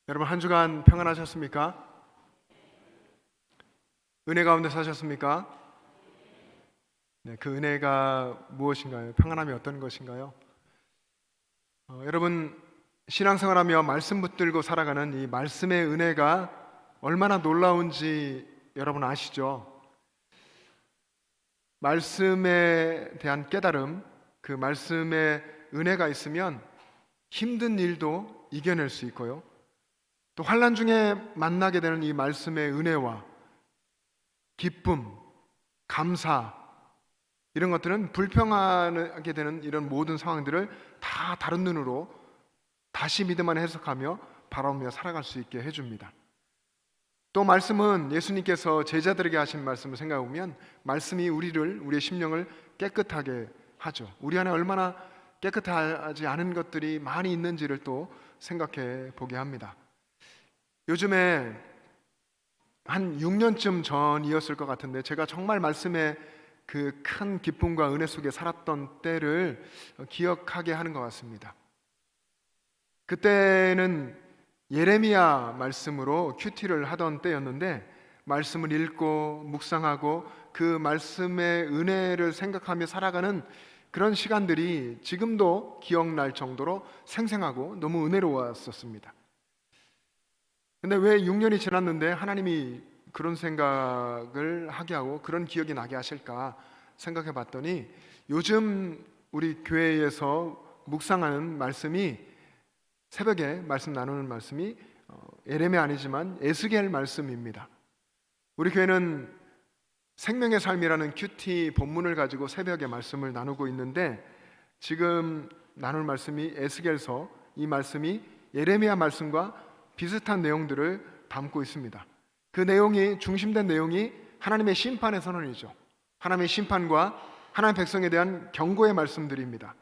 여러분 한 주간 평안하셨습니까? 은혜 가운데 사셨습니까? 네, 그 은혜가 무엇인가요? 평안함이 어떤 것인가요? 여러분 신앙생활하며 말씀 붙들고 살아가는 이 말씀의 은혜가 얼마나 놀라운지 여러분 아시죠? 말씀에 대한 깨달음, 그 말씀의 은혜가 있으면 힘든 일도 이겨낼 수 있고요. 또 환난 중에 만나게 되는 이 말씀의 은혜와 기쁨, 감사 이런 것들은 불평하게 되는 이런 모든 상황들을 다 다른 눈으로 다시 믿음 안에 해석하며 바라보며 살아갈 수 있게 해줍니다. 또 말씀은 예수님께서 제자들에게 하신 말씀을 생각해 보면 말씀이 우리의 심령을 깨끗하게 하죠. 우리 안에 얼마나 깨끗하지 않은 것들이 많이 있는지를 또 생각해 보게 합니다. 요즘에 한 6년쯤 전이었을 것 같은데 제가 정말 말씀의 그 큰 기쁨과 은혜 속에 살았던 때를 기억하게 하는 것 같습니다. 그때는 예레미야 말씀으로 큐티를 하던 때였는데 말씀을 읽고 묵상하고 그 말씀의 은혜를 생각하며 살아가는 그런 시간들이 지금도 기억날 정도로 생생하고 너무 은혜로웠었습니다. 근데 왜 6년이 지났는데 하나님이 그런 생각을 하게 하고 그런 기억이 나게 하실까 생각해 봤더니 요즘 우리 교회에서 묵상하는 말씀이 새벽에 말씀 나누는 말씀이 예레미야 아니지만 에스겔 말씀입니다. 우리 교회는 생명의 삶이라는 큐티 본문을 가지고 새벽에 말씀을 나누고 있는데 지금 나눌 말씀이 에스겔서, 이 말씀이 예레미야 말씀과 비슷한 내용들을 담고 있습니다. 그 내용이 중심된 내용이 하나님의 심판의 선언이죠. 하나님의 심판과 하나님의 백성에 대한 경고의 말씀들입니다.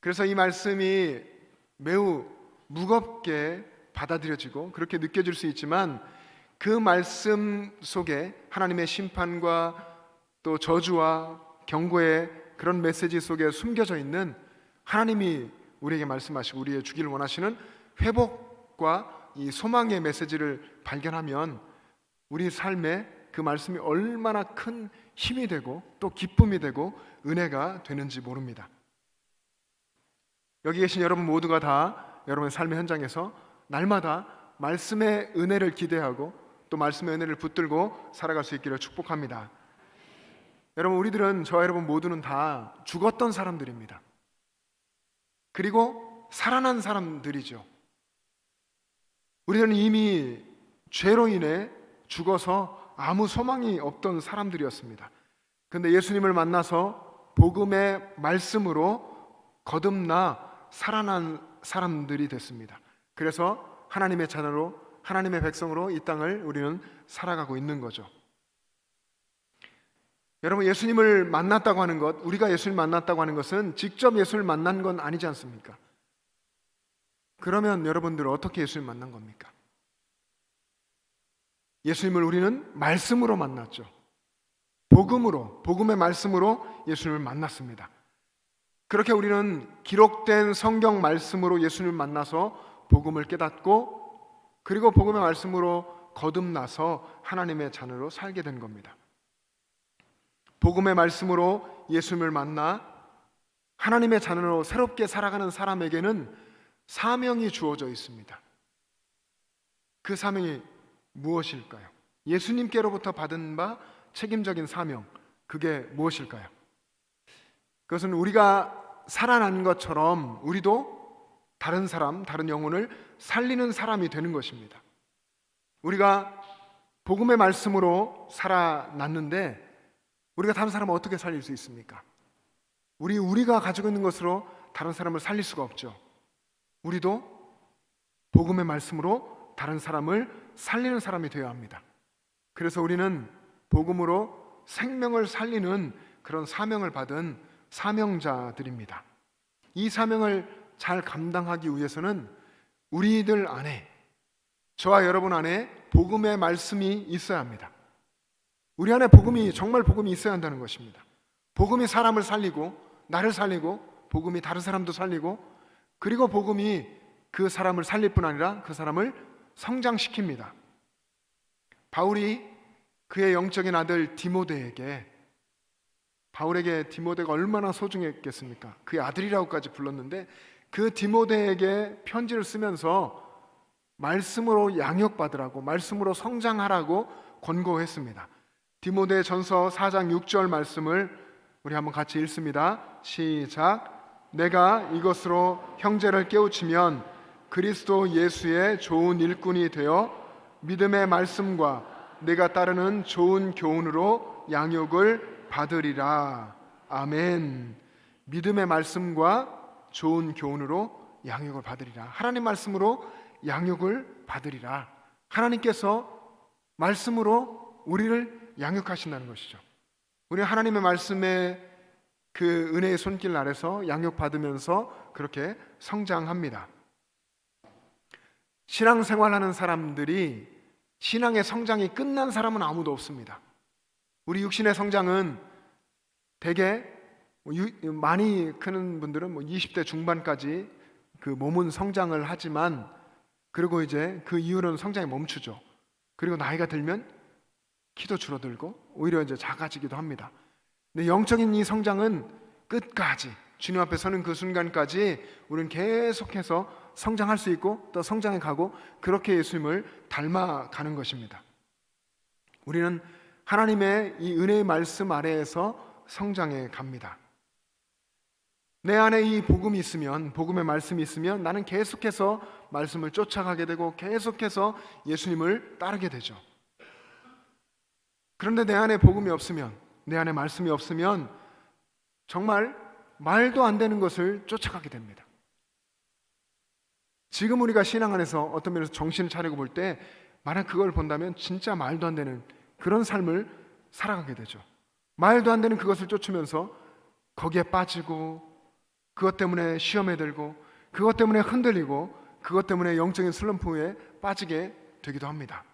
그래서 이 말씀이 매우 무겁게 받아들여지고 그렇게 느껴질 수 있지만 그 말씀 속에 하나님의 심판과 또 저주와 경고의 그런 메시지 속에 숨겨져 있는 하나님이 우리에게 말씀하시고 우리의 주기를 원하시는 회복과 이 소망의 메시지를 발견하면 우리 삶에 그 말씀이 얼마나 큰 힘이 되고 또 기쁨이 되고 은혜가 되는지 모릅니다. 여기 계신 여러분 모두가 다 여러분의 삶의 현장에서 날마다 말씀의 은혜를 기대하고 또 말씀의 은혜를 붙들고 살아갈 수 있기를 축복합니다. 여러분 우리들은 저와 여러분 모두는 다 죽었던 사람들입니다. 그리고 살아난 사람들이죠. 우리는 이미 죄로 인해 죽어서 아무 소망이 없던 사람들이었습니다. 그런데 예수님을 만나서 복음의 말씀으로 거듭나 살아난 사람들이 됐습니다. 그래서 하나님의 자녀로 하나님의 백성으로 이 땅을 우리는 살아가고 있는 거죠. 여러분 예수님을 만났다고 하는 것, 우리가 예수님을 만났다고 하는 것은 직접 예수를 만난 건 아니지 않습니까? 그러면 여러분들은 어떻게 예수님을 만난 겁니까? 예수님을 우리는 말씀으로 만났죠. 복음으로, 복음의 말씀으로 예수님을 만났습니다. 그렇게 우리는 기록된 성경 말씀으로 예수님을 만나서 복음을 깨닫고 그리고 복음의 말씀으로 거듭나서 하나님의 자녀로 살게 된 겁니다. 복음의 말씀으로 예수님을 만나 하나님의 자녀로 새롭게 살아가는 사람에게는 사명이 주어져 있습니다. 그 사명이 무엇일까요? 예수님께로부터 받은 바 책임적인 사명, 그게 무엇일까요? 그것은 우리가 살아난 것처럼 우리도 다른 사람, 다른 영혼을 살리는 사람이 되는 것입니다. 우리가 복음의 말씀으로 살아났는데 우리가 다른 사람을 어떻게 살릴 수 있습니까? 우리가 가지고 있는 것으로 다른 사람을 살릴 수가 없죠. 우리도 복음의 말씀으로 다른 사람을 살리는 사람이 되어야 합니다. 그래서 우리는 복음으로 생명을 살리는 그런 사명을 받은 사명자들입니다. 이 사명을 잘 감당하기 위해서는 우리들 안에, 저와 여러분 안에 복음의 말씀이 있어야 합니다. 우리 안에 정말 복음이 있어야 한다는 것입니다. 복음이 사람을 살리고 나를 살리고 복음이 다른 사람도 살리고 그리고 복음이 그 사람을 살릴 뿐 아니라 그 사람을 성장시킵니다. 바울이 그의 영적인 아들 디모데에게, 바울에게 디모데가 얼마나 소중했겠습니까? 그의 아들이라고까지 불렀는데 그 디모데에게 편지를 쓰면서 말씀으로 양육받으라고, 말씀으로 성장하라고 권고했습니다. 디모데 전서 4장 6절 말씀을 우리 한번 같이 읽습니다. 시작. 내가 이것으로 형제를 깨우치면 그리스도 예수의 좋은 일꾼이 되어 믿음의 말씀과 내가 따르는 좋은 교훈으로 양육을 받으리라. 아멘. 믿음의 말씀과 좋은 교훈으로 양육을 받으리라. 하나님 말씀으로 양육을 받으리라. 하나님께서 말씀으로 우리를 양육하신다는 것이죠. 우리는 하나님의 말씀에 그 은혜의 손길 아래서 양육받으면서 그렇게 성장합니다. 신앙생활하는 사람들이 신앙의 성장이 끝난 사람은 아무도 없습니다. 우리 육신의 성장은 대개 많이 크는 분들은 20대 중반까지 그 몸은 성장을 하지만 그리고 이제 그 이후로는 성장이 멈추죠. 그리고 나이가 들면 키도 줄어들고 오히려 이제 작아지기도 합니다. 근데 영적인 이 성장은 끝까지 주님 앞에 서는 그 순간까지 우리는 계속해서 성장할 수 있고 또 성장해 가고 그렇게 예수님을 닮아가는 것입니다. 우리는 하나님의 이 은혜의 말씀 아래에서 성장해 갑니다. 내 안에 이 복음이 있으면, 복음의 말씀이 있으면 나는 계속해서 말씀을 쫓아가게 되고 계속해서 예수님을 따르게 되죠. 그런데 내 안에 복음이 없으면, 내 안에 말씀이 없으면 정말 말도 안 되는 것을 쫓아가게 됩니다. 지금 우리가 신앙 안에서 어떤 면에서 정신을 차리고 볼 때 만약 그걸 본다면 진짜 말도 안 되는 그런 삶을 살아가게 되죠. 말도 안 되는 그것을 쫓으면서 거기에 빠지고 그것 때문에 시험에 들고 그것 때문에 흔들리고 그것 때문에 영적인 슬럼프에 빠지게 되기도 합니다.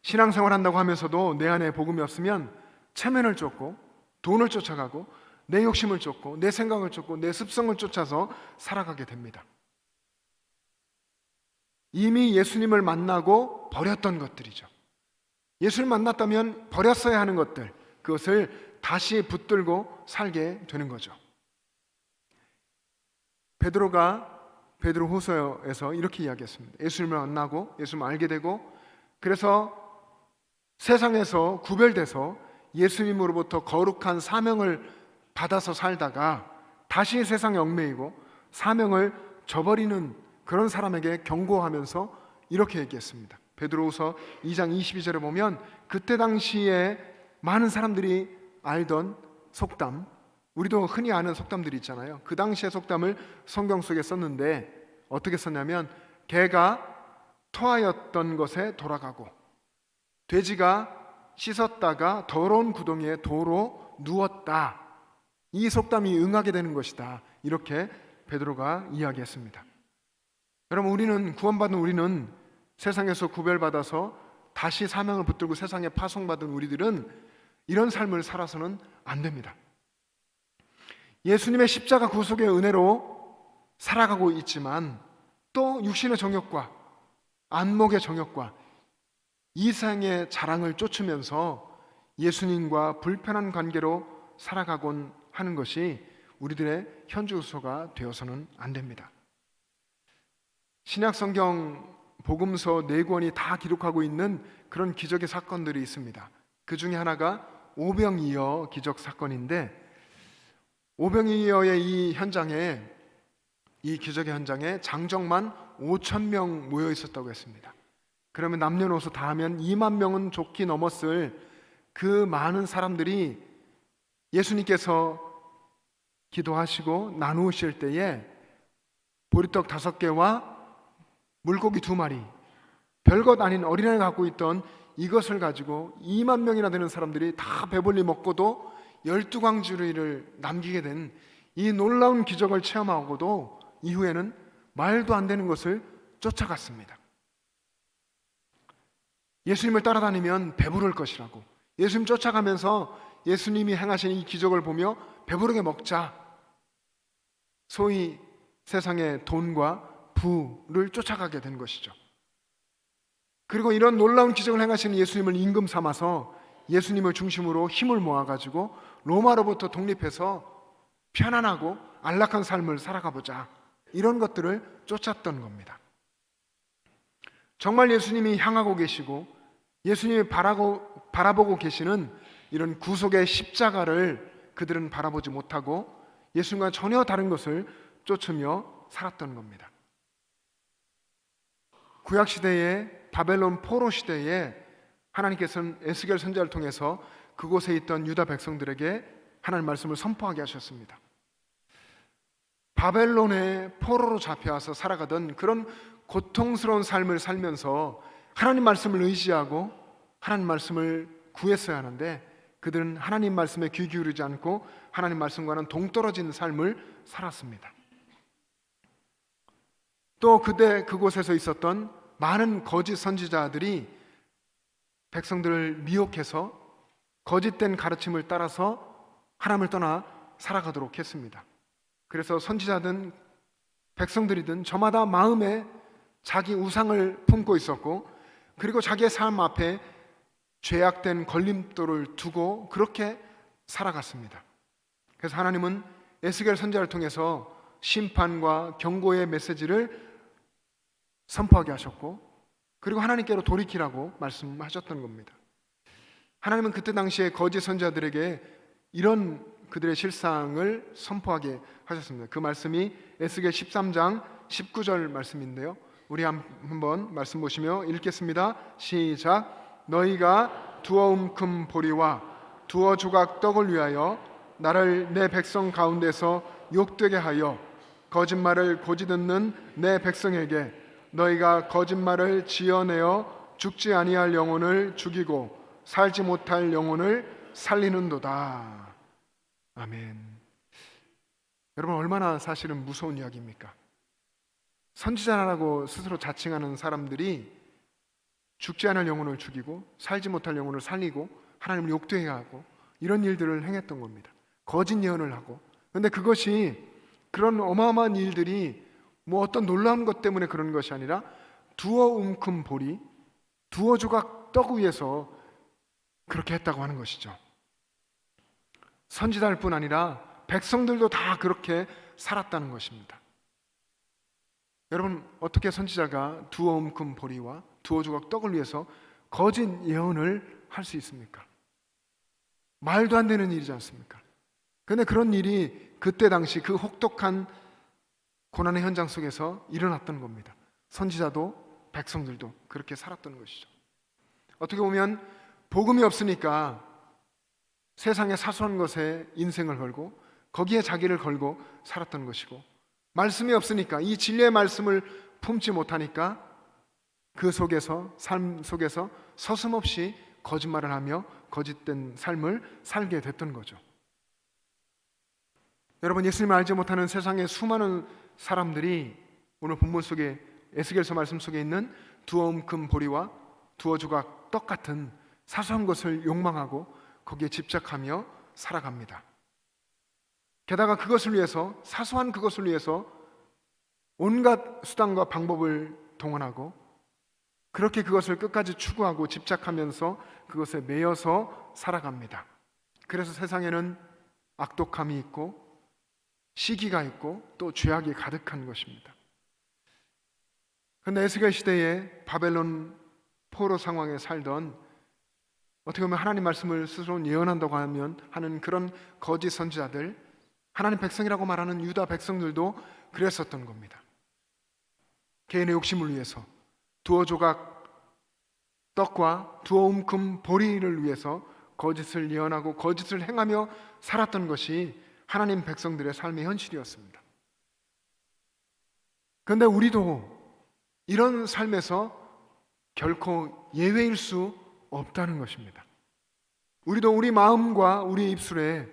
신앙생활 한다고 하면서도 내 안에 복음이 없으면 체면을 쫓고 돈을 쫓아가고 내 욕심을 쫓고 내 생각을 쫓고 내 습성을 쫓아서 살아가게 됩니다. 이미 예수님을 만나고 버렸던 것들이죠. 예수를 만났다면 버렸어야 하는 것들, 그것을 다시 붙들고 살게 되는 거죠. 베드로가 베드로후서에서 이렇게 이야기했습니다. 예수님을 만나고 예수님을 알게 되고 그래서 세상에서 구별돼서 예수님으로부터 거룩한 사명을 받아서 살다가 다시 세상에 얽매이고 사명을 저버리는 그런 사람에게 경고하면서 이렇게 얘기했습니다. 베드로후서 2장 22절에 보면 그때 당시에 많은 사람들이 알던 속담, 우리도 흔히 아는 속담들이 있잖아요. 그 당시의 속담을 성경 속에 썼는데 어떻게 썼냐면 개가 토하였던 것에 돌아가고 돼지가 씻었다가 더러운 구덩이에 도로 누웠다. 이 속담이 응하게 되는 것이다. 이렇게 베드로가 이야기했습니다. 여러분, 우리는 구원받은 우리는 세상에서 구별받아서 다시 사명을 붙들고 세상에 파송받은 우리들은 이런 삶을 살아서는 안 됩니다. 예수님의 십자가 구속의 은혜로 살아가고 있지만 또 육신의 정욕과 안목의 정욕과 이생의 자랑을 쫓으면서 예수님과 불편한 관계로 살아가곤 하는 것이 우리들의 현주소가 되어서는 안 됩니다. 신약성경 복음서 4권이 다 기록하고 있는 그런 기적의 사건들이 있습니다. 그 중에 하나가 오병이어 기적 사건인데 오병이어의 이 현장에, 이 기적의 현장에 장정만 5,000명 모여 있었다고 했습니다. 그러면 남녀노소 다 하면 2만 명은 좋게 넘었을 그 많은 사람들이 예수님께서 기도하시고 나누실 때에 보리떡 5개와 물고기 2마리, 별것 아닌 어린아이가 갖고 있던 이것을 가지고 2만 명이나 되는 사람들이 다 배불리 먹고도 12광주리를 남기게 된 이 놀라운 기적을 체험하고도 이후에는 말도 안 되는 것을 쫓아갔습니다. 예수님을 따라다니면 배부를 것이라고, 예수님 쫓아가면서 예수님이 행하신 이 기적을 보며 배부르게 먹자, 소위 세상의 돈과 부를 쫓아가게 된 것이죠. 그리고 이런 놀라운 기적을 행하시는 예수님을 임금 삼아서 예수님을 중심으로 힘을 모아가지고 로마로부터 독립해서 편안하고 안락한 삶을 살아가 보자, 이런 것들을 쫓았던 겁니다. 정말 예수님이 향하고 계시고 예수님이 바라보고 계시는 이런 구속의 십자가를 그들은 바라보지 못하고 예수님과 전혀 다른 것을 쫓으며 살았던 겁니다. 구약시대에 바벨론 포로 시대에 하나님께서는 에스겔 선지자를 통해서 그곳에 있던 유다 백성들에게 하나님 말씀을 선포하게 하셨습니다. 바벨론의 포로로 잡혀와서 살아가던 그런 고통스러운 삶을 살면서 하나님 말씀을 의지하고 하나님 말씀을 구했어야 하는데 그들은 하나님 말씀에 귀 기울이지 않고 하나님 말씀과는 동떨어진 삶을 살았습니다. 또 그때 그곳에서 있었던 많은 거짓 선지자들이 백성들을 미혹해서 거짓된 가르침을 따라서 하나님을 떠나 살아가도록 했습니다. 그래서 선지자든 백성들이든 저마다 마음에 자기 우상을 품고 있었고, 그리고 자기의 삶 앞에 죄악된 걸림돌을 두고 그렇게 살아갔습니다. 그래서 하나님은 에스겔 선지자를 통해서 심판과 경고의 메시지를 선포하게 하셨고, 그리고 하나님께로 돌이키라고 말씀하셨던 겁니다. 하나님은 그때 당시에 거짓 선지자들에게 이런 그들의 실상을 선포하게 하셨습니다. 그 말씀이 에스겔 13장 19절 말씀인데요, 우리 한번 말씀 보시며 읽겠습니다. 시작. 너희가 두어 움큼 보리와 두어 조각 떡을 위하여 나를 내 백성 가운데서 욕되게 하여 거짓말을 고지 듣는 내 백성에게 너희가 거짓말을 지어내어 죽지 아니할 영혼을 죽이고 살지 못할 영혼을 살리는도다. 아멘. 여러분, 얼마나 사실은 무서운 이야기입니까? 선지자라고 스스로 자칭하는 사람들이 죽지 않을 영혼을 죽이고 살지 못할 영혼을 살리고 하나님을 욕되게 하고 이런 일들을 행했던 겁니다. 거짓 예언을 하고. 그런데 그것이, 그런 어마어마한 일들이 뭐 어떤 놀라운 것 때문에 그런 것이 아니라 두어 움큼 보리, 두어 조각 떡 위에서 그렇게 했다고 하는 것이죠. 선지자일 뿐 아니라 백성들도 다 그렇게 살았다는 것입니다. 여러분, 어떻게 선지자가 두어 움큼 보리와 두어 조각 떡을 위해서 거짓 예언을 할 수 있습니까? 말도 안 되는 일이지 않습니까? 그런데 그런 일이 그때 당시 그 혹독한 고난의 현장 속에서 일어났던 겁니다. 선지자도 백성들도 그렇게 살았던 것이죠. 어떻게 보면 복음이 없으니까 세상의 사소한 것에 인생을 걸고 거기에 자기를 걸고 살았던 것이고, 말씀이 없으니까, 이 진리의 말씀을 품지 못하니까 그 속에서, 삶 속에서 서슴없이 거짓말을 하며 거짓된 삶을 살게 됐던 거죠. 여러분, 예수님을 알지 못하는 세상의 수많은 사람들이 오늘 본문 속에 에스겔서 말씀 속에 있는 두어 움큼 보리와 두어 조각 떡 같은 사소한 것을 욕망하고 거기에 집착하며 살아갑니다. 게다가 그것을 위해서, 사소한 그것을 위해서 온갖 수단과 방법을 동원하고 그렇게 그것을 끝까지 추구하고 집착하면서 그것에 매여서 살아갑니다. 그래서 세상에는 악독함이 있고 시기가 있고 또 죄악이 가득한 것입니다. 그런데 에스겔 시대에 바벨론 포로 상황에 살던, 어떻게 보면 하나님 말씀을 스스로 예언한다고 하는 그런 거짓 선지자들, 하나님 백성이라고 말하는 유다 백성들도 그랬었던 겁니다. 개인의 욕심을 위해서 두어 조각 떡과 두어 움큼 보리를 위해서 거짓을 예언하고 거짓을 행하며 살았던 것이 하나님 백성들의 삶의 현실이었습니다. 그런데 우리도 이런 삶에서 결코 예외일 수 없다는 것입니다. 우리도 우리 마음과 우리 입술에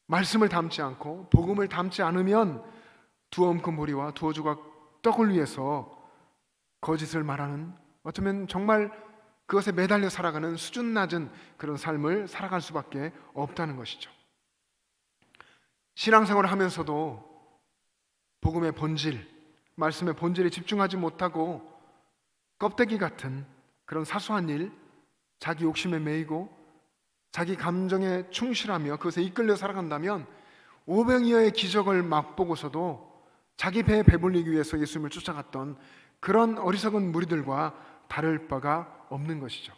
말씀을 담지 않고 복음을 담지 않으면 두어 움큼 보리와 두어 조각 떡을 위해서 거짓을 말하는, 어쩌면 정말 그것에 매달려 살아가는 수준 낮은 그런 삶을 살아갈 수밖에 없다는 것이죠. 신앙생활을 하면서도 복음의 본질, 말씀의 본질에 집중하지 못하고 껍데기 같은 그런 사소한 일, 자기 욕심에 매이고 자기 감정에 충실하며 그것에 이끌려 살아간다면 오병이어의 기적을 맛보고서도 자기 배에 배불리기 위해서 예수님을 쫓아갔던 그런 어리석은 무리들과 다를 바가 없는 것이죠.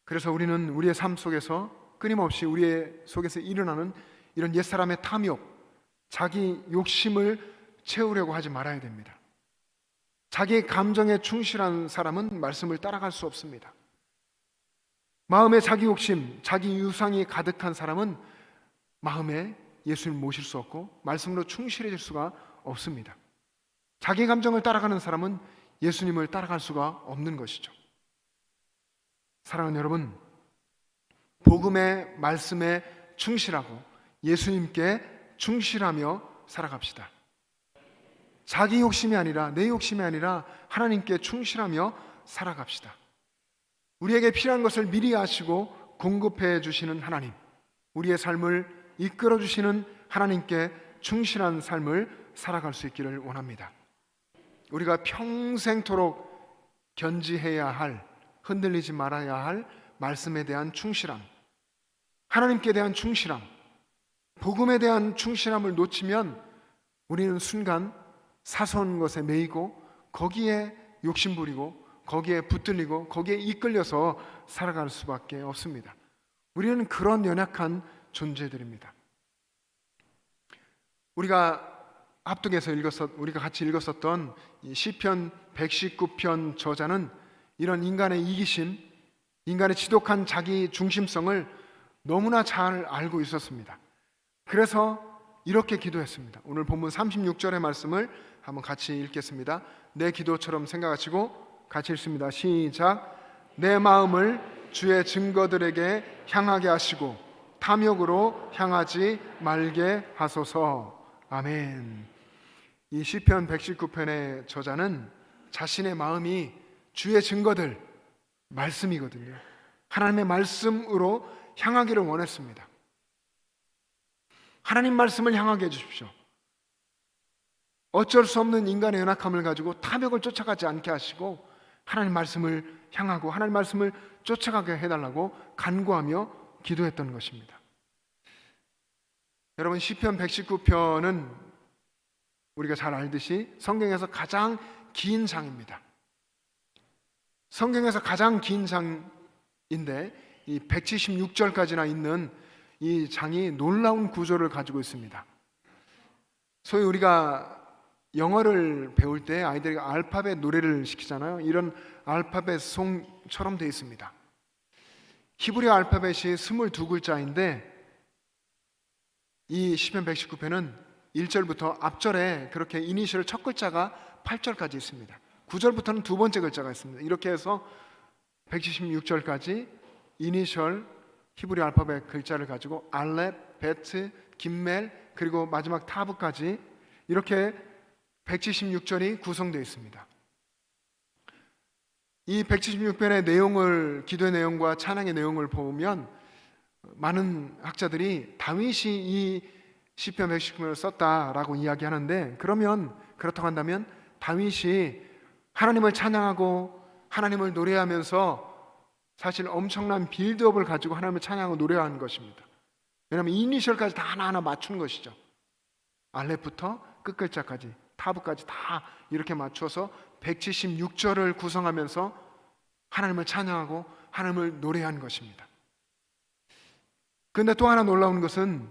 그래서 우리는 우리의 삶 속에서 끊임없이 우리의 속에서 일어나는 이런 옛사람의 탐욕, 자기 욕심을 채우려고 하지 말아야 됩니다. 자기 감정에 충실한 사람은 말씀을 따라갈 수 없습니다. 마음에 자기 욕심, 자기 유상이 가득한 사람은 마음에 예수님을 모실 수 없고 말씀으로 충실해질 수가 없습니다. 자기 감정을 따라가는 사람은 예수님을 따라갈 수가 없는 것이죠. 사랑하는 여러분, 복음의 말씀에 충실하고 예수님께 충실하며 살아갑시다. 자기 욕심이 아니라, 내 욕심이 아니라 하나님께 충실하며 살아갑시다. 우리에게 필요한 것을 미리 아시고 공급해 주시는 하나님, 우리의 삶을 이끌어 주시는 하나님께 충실한 삶을 살아갈 수 있기를 원합니다. 우리가 평생토록 견지해야 할, 흔들리지 말아야 할 말씀에 대한 충실함, 하나님께 대한 충실함, 복음에 대한 충실함을 놓치면 우리는 순간 사소한 것에 매이고 거기에 욕심부리고 거기에 붙들리고 거기에 이끌려서 살아갈 수밖에 없습니다. 우리는 그런 연약한 존재들입니다. 우리가 합독해서 우리가 같이 읽었었던 이 시편 119편 저자는 이런 인간의 이기심, 인간의 지독한 자기 중심성을 너무나 잘 알고 있었습니다. 그래서 이렇게 기도했습니다. 오늘 본문 36절의 말씀을 한번 같이 읽겠습니다. 내 기도처럼 생각하시고 같이 읽습니다. 시작. 내 마음을 주의 증거들에게 향하게 하시고 탐욕으로 향하지 말게 하소서. 아멘. 이 시편 119편의 저자는 자신의 마음이 주의 증거들, 말씀이거든요. 하나님의 말씀으로 향하기를 원했습니다. 하나님 말씀을 향하게 해주십시오. 어쩔 수 없는 인간의 연약함을 가지고 탐욕을 쫓아가지 않게 하시고 하나님 말씀을 향하고 하나님 말씀을 쫓아가게 해달라고 간구하며 기도했던 것입니다. 여러분, 시편 119편은 우리가 잘 알듯이 성경에서 가장 긴 장입니다. 성경에서 가장 긴 장인데 이 176절까지나 있는 이 장이 놀라운 구조를 가지고 있습니다. 소위 우리가 영어를 배울 때 아이들에게 알파벳 노래를 시키잖아요. 이런 알파벳 송처럼 되어 있습니다. 히브리 알파벳이 22글자인데 이 시편 119편은 1절부터 앞절에 그렇게 이니셜 첫 글자가 8절까지 있습니다. 9절부터는 두 번째 글자가 있습니다. 이렇게 해서 176절까지 이니셜 히브리 알파벳 글자를 가지고 알렙, 베트, 김멜 그리고 마지막 타브까지 이렇게 176절이 구성되어 있습니다. 이 176편의 내용을, 기도의 내용과 찬양의 내용을 보면 많은 학자들이 다윗이 이 시편 119편을 썼다라고 이야기하는데, 그러면 그렇다고 한다면 다윗이 하나님을 찬양하고 하나님을 노래하면서 사실 엄청난 빌드업을 가지고 하나님을 찬양하고 노래하는 것입니다. 왜냐하면 이니셜까지 다 하나하나 맞춘 것이죠. 알렙부터 끝글자까지, 타브까지 다 이렇게 맞춰서 176절을 구성하면서 하나님을 찬양하고 하나님을 노래한 것입니다. 그런데 또 하나 놀라운 것은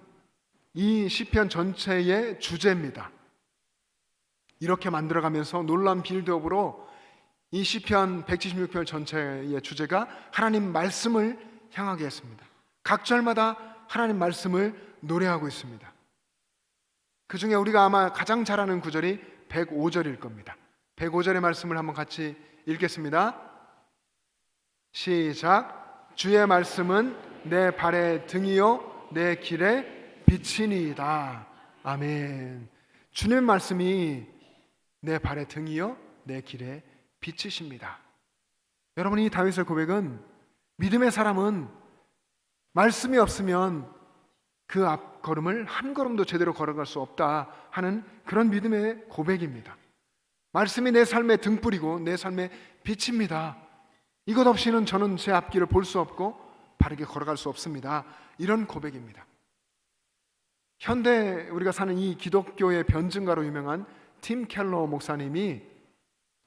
이 시편 전체의 주제입니다. 이렇게 만들어가면서 놀라운 빌드업으로 이 시편 176편 전체의 주제가 하나님 말씀을 향하게 했습니다. 각 절마다 하나님 말씀을 노래하고 있습니다. 그 중에 우리가 아마 가장 잘 아는 구절이 105절일 겁니다. 105절의 말씀을 한번 같이 읽겠습니다. 시작. 주의 말씀은 내 발의 등이요 내 길의 빛이니이다. 아멘. 주님의 말씀이 내 발의 등이요 내 길의 빛이십니다. 여러분, 이 다윗의 고백은 믿음의 사람은 말씀이 없으면 그 앞걸음을 한 걸음도 제대로 걸어갈 수 없다 하는 그런 믿음의 고백입니다. 말씀이 내 삶의 등불이고 내 삶의 빛입니다. 이것 없이는 저는 제 앞길을 볼 수 없고 바르게 걸어갈 수 없습니다. 이런 고백입니다. 현대 우리가 사는 이 기독교의 변증가로 유명한 팀 켈러 목사님이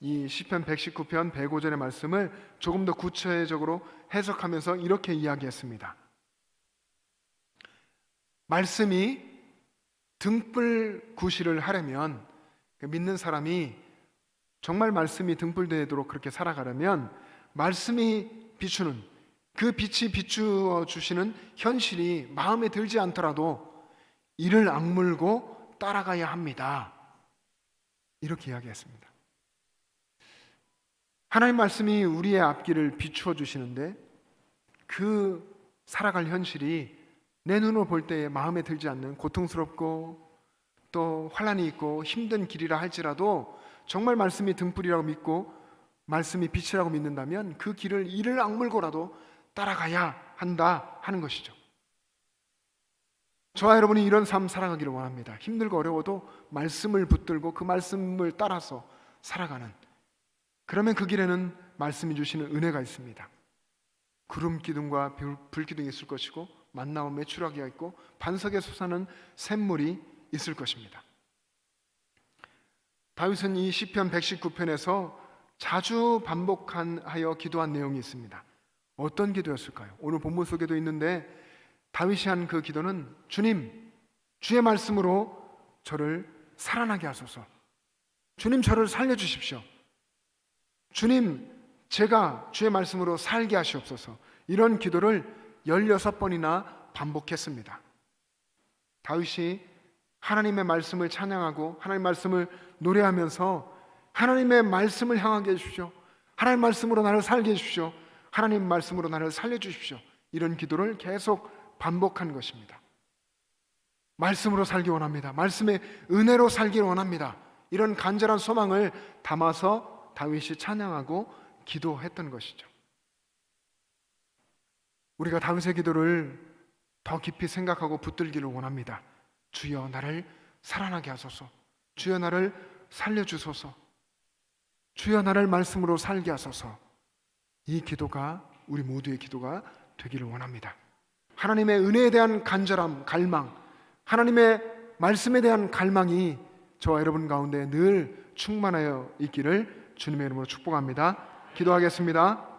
이 시편 119편 105절의 말씀을 조금 더 구체적으로 해석하면서 이렇게 이야기했습니다. 말씀이 등불 구실을 하려면, 믿는 사람이 정말 말씀이 등불되도록 그렇게 살아가려면 말씀이 비추는, 그 빛이 비추어 주시는 현실이 마음에 들지 않더라도 이를 악물고 따라가야 합니다. 이렇게 이야기했습니다. 하나님 말씀이 우리의 앞길을 비추어 주시는데 그 살아갈 현실이 내 눈으로 볼 때에 마음에 들지 않는, 고통스럽고 또 환난이 있고 힘든 길이라 할지라도 정말 말씀이 등불이라고 믿고 말씀이 빛이라고 믿는다면 그 길을 이를 악물고라도 따라가야 한다 하는 것이죠. 저와 여러분이 이런 삶 살아가기를 원합니다. 힘들고 어려워도 말씀을 붙들고 그 말씀을 따라서 살아가는, 그러면 그 길에는 말씀이 주시는 은혜가 있습니다. 구름 기둥과 불 기둥이 있을 것이고 만나온 메추라기가 있고 반석에 솟아는 샘물이 있을 것입니다. 다윗은 이 시편 119편에서 자주 반복하여 기도한 내용이 있습니다. 어떤 기도였을까요? 오늘 본문 속에도 있는데 다윗이 한 그 기도는 주님, 주의 말씀으로 저를 살아나게 하소서. 주님, 저를 살려주십시오. 주님, 제가 주의 말씀으로 살게 하시옵소서. 이런 기도를 16번이나 반복했습니다. 다윗이 하나님의 말씀을 찬양하고 하나님의 말씀을 노래하면서 하나님의 말씀을 향하게 해주십시오. 하나님의 말씀으로 나를 살게 해주십시오. 하나님의 말씀으로 나를 살려주십시오. 이런 기도를 계속 반복한 것입니다. 말씀으로 살기 원합니다. 말씀의 은혜로 살기 원합니다. 이런 간절한 소망을 담아서 다윗이 찬양하고 기도했던 것이죠. 우리가 다윗의 기도를 더 깊이 생각하고 붙들기를 원합니다. 주여 나를 살아나게 하소서. 주여 나를 살려주소서. 주여 나를 말씀으로 살게 하소서. 이 기도가 우리 모두의 기도가 되기를 원합니다. 하나님의 은혜에 대한 간절함, 갈망, 하나님의 말씀에 대한 갈망이 저와 여러분 가운데 늘 충만하여 있기를 주님의 이름으로 축복합니다. 기도하겠습니다.